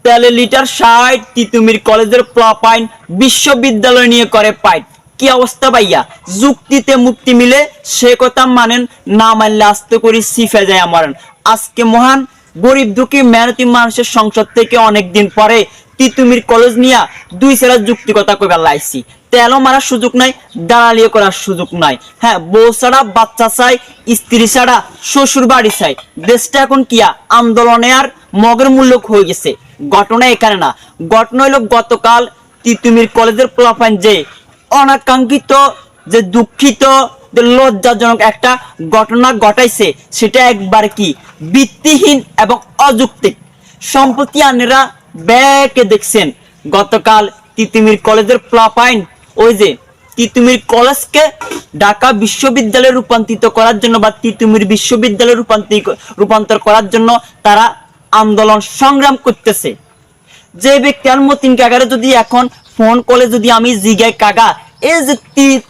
তেলে লিটার 60, তিতুমির কলেজের প্লপাইন বিশ্ববিদ্যালয় নিয়ে করে পাইট। কি অবস্থা ভাইয়া? যুক্তিতে মুক্তি মিলে সে কথা মানেন, না মানলে আস্তে করে সিফে যায় আমারেন। আজকে মহান গরিব দুঃখী মেহনতি মানুষের সংসদ থেকে অনেকদিন পরে তিতুমির কলেজ নিয়ে দুই সেরা যুক্তিকতা কইবার লাইছি। তেলও মারার সুযোগ নাই, দালালিও করার সুযোগ নাই। হ্যাঁ, বউ ছাড়া বাচ্চা চাই, স্ত্রী ছাড়া শ্বশুর বাড়ি চাই। দেশটা এখন কিয়া আন্দোলনে আর মগের মূল্য হয়ে গেছে। ঘটনা এখানে না, ঘটনা হইল গতকাল তিতুমির কলেজের প্লপাইন যে অনাকাঙ্ক্ষিত, যে দুঃখিত, যে লজ্জাজনক একটা ঘটনা ঘটাইছে, সেটা একবার কি ভিত্তিহীন এবং অযৌক্তিক। সম্প্রতি আনেরা ব্যাকে দেখছেন গতকাল তিতুমির কলেজের প্লপাইন ওই যে তিতুমির কলেজকে ঢাকা বিশ্ববিদ্যালয়ে রূপান্তরিত করার জন্য বা তিতুমির বিশ্ববিদ্যালয়ে রূপান্তর করার জন্য তারা আন্দোলন সংগ্রাম করতেছে। যে ব্যক্তি আর মতিন কাকারে যদি এখন ফোন কলে যদি আমি জিগাই, কাকা এই যে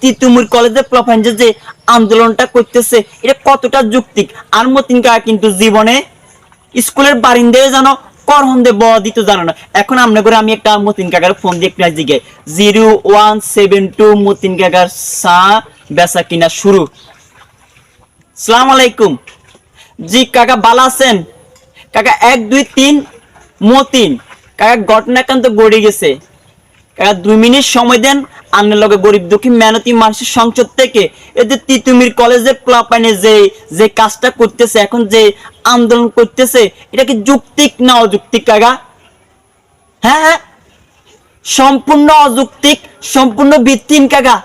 তিতুমির কলেজের প্লপাইন যে আন্দোলনটা করতেছে এটা কতটা যৌক্তিক? আর মতিন কাকা কিন্তু জীবনে স্কুলের বারিন্দায় জানো করহন্দে ব দিতে জানো না। এখন আমনে করে আমি একটা মতিন কাকার ফোন দিয়ে একটা জিগাই 0172 মতিন কাকার সা বেচা কিনা শুরু। সালাম আলাইকুম। জি কাকা ভালো আছেন? কাকা 1 2 3 মতিন কাকা ঘটনা একান্ত গড়ে গেছে। কাকা 2 মিনিট সময় দেন, আপনার লগে গরিব দুঃখী মেহনতি মানুষের সংসদ থেকে এদের তিতুমির কলেজের প্লপাইনে যে কাজটা করতেছে, এখন যে আন্দোলন করতেছে, এটা কি যৌক্তিক না অযৌক্তিক কাকা? হ্যাঁ হ্যাঁ, সম্পূর্ণ অযৌক্তিক, সম্পূর্ণ ভিত্তিহীন কাকা।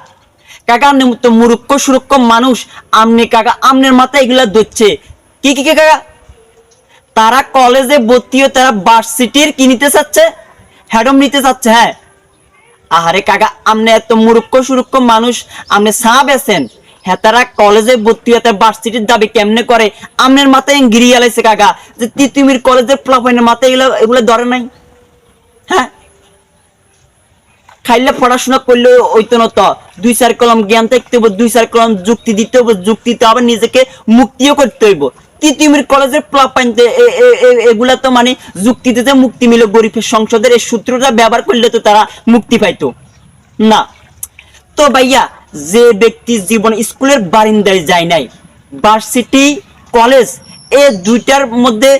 কাকা আপনি তো মূর্খ সুরক্ষ মানুষ, আপনি কাকা আমনের মাথায় এগুলা ধরছে কি কি কাকা? তারা কলেজে ভর্তি হয়ে তারা ভার্সিটির কি নিতে চাচ্ছে? হ্যাডম নিতে চাচ্ছে। হ্যাঁ, আহারে কাকা আমনে এত মূর্খ সুরক্ষ মানুষ, আপনি সাপ আছেন। হ্যাঁ, তারা কলেজে ভর্তি হয়ে ভার্সিটির দাবি কেমনে করে? আমনের মাথায় গিরিয়ে আলাইছে কাকা যে তিতুমির কলেজের প্লপাইনের মাথায় এগুলো ধরে নাই। হ্যাঁ, খাইলে পড়াশোনা করলে ওইতো না, তো 2-4 কলম জ্ঞান থাকতে হইব, 2-4 কলম যুক্তি দিতে হইব, যুক্তিতে আবার নিজেকে মুক্তিও করতে হইব। তিতুমির কলেজের প্লপাইন এগুলা তো মানে যুক্তিতে যে মুক্তি মিলে গরিবের সংসদের এই সূত্রটা ব্যবহার করলে তো তারা মুক্তি পাইতো না। তো ভাইয়া, যে ব্যক্তি জীবন স্কুলের বারিন্দায় যায় নাই, ভার্সিটি কলেজ এই দুইটার মধ্যে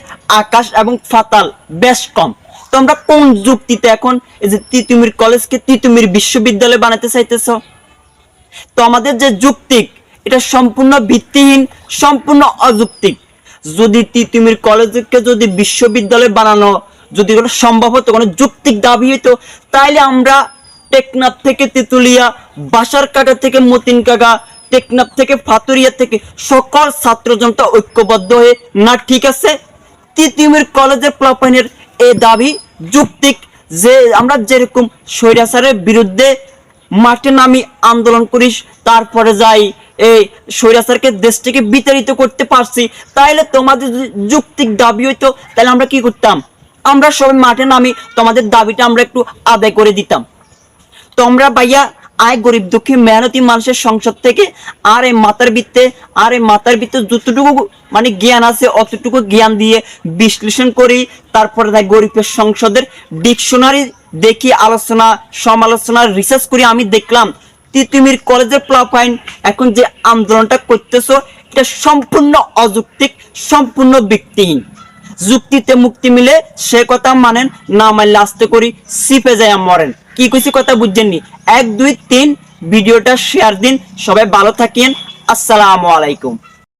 আকাশ এবং পাতাল বেশ কম। তো আমরা কোন যুক্তিতে এখন এই যে তিতুমির কলেজকে তিতুমির বিশ্ববিদ্যালয় বানাতে চাইতেছ? তো আমাদের যে যুক্তিক, এটা সম্পূর্ণ ভিত্তিহীন, সম্পূর্ণ অযৌক্তিক। যদি তিতুমির কলেজকে যদি বিশ্ববিদ্যালয় বানানো যদি কোনো সম্ভব হতো, কোনো যৌক্তিক দাবি হইতো, তাইলে আমরা টেকনাফ থেকে তেতুলিয়া, বাসারকাটা থেকে মতিন কাকা, টেকনাফ থেকে ফাতুরিয়া থেকে সকল ছাত্র জনতা ঐক্যবদ্ধ হয়ে না, ঠিক আছে তিতুমির কলেজের প্লপাইনের এই দাবি যৌক্তিক, যে আমরা যেরকম স্বৈরাচারের বিরুদ্ধে মাঠে নামি আন্দোলন করিস, তারপরে যাই এই স্বৈরাচারকে দেশ থেকে বিতাড়িত করতে পারছি, তাইলে তোমাদের যৌক্তিক দাবি হইতো, তাহলে আমরা কি করতাম? আমরা সবাই মাঠে নামি তোমাদের দাবিটা আমরা একটু আদায় করে দিতাম। তোমরা ভাইয়া আয় গরিব দুঃখী মেহনতি মানুষের সংসদ থেকে আর এই মাথার ভিতরে যতটুকু মানে জ্ঞান আছে অতটুকু জ্ঞান দিয়ে বিশ্লেষণ করি, তারপরে তাই গরিবের সংসদের ডিকশনারি দেখি, আলোচনা সমালোচনা রিসার্চ করি। আমি দেখলাম তিতুমির কলেজের প্লপাইন এখন যে আন্দোলনটা করতেছো, এটা সম্পূর্ণ অযৌক্তিক, সম্পূর্ণ ভিত্তিহীন। যুক্তিতে মুক্তি মিলে সে কথা মানেন, না মানলে আস্তে করি সিপে যায় মরেন। কি কিছু কথা বুঝছেননি? 1 2 3 ভিডিওটা শেয়ার দিন। সবাই ভালো থাকেন। আসসালামু আলাইকুম।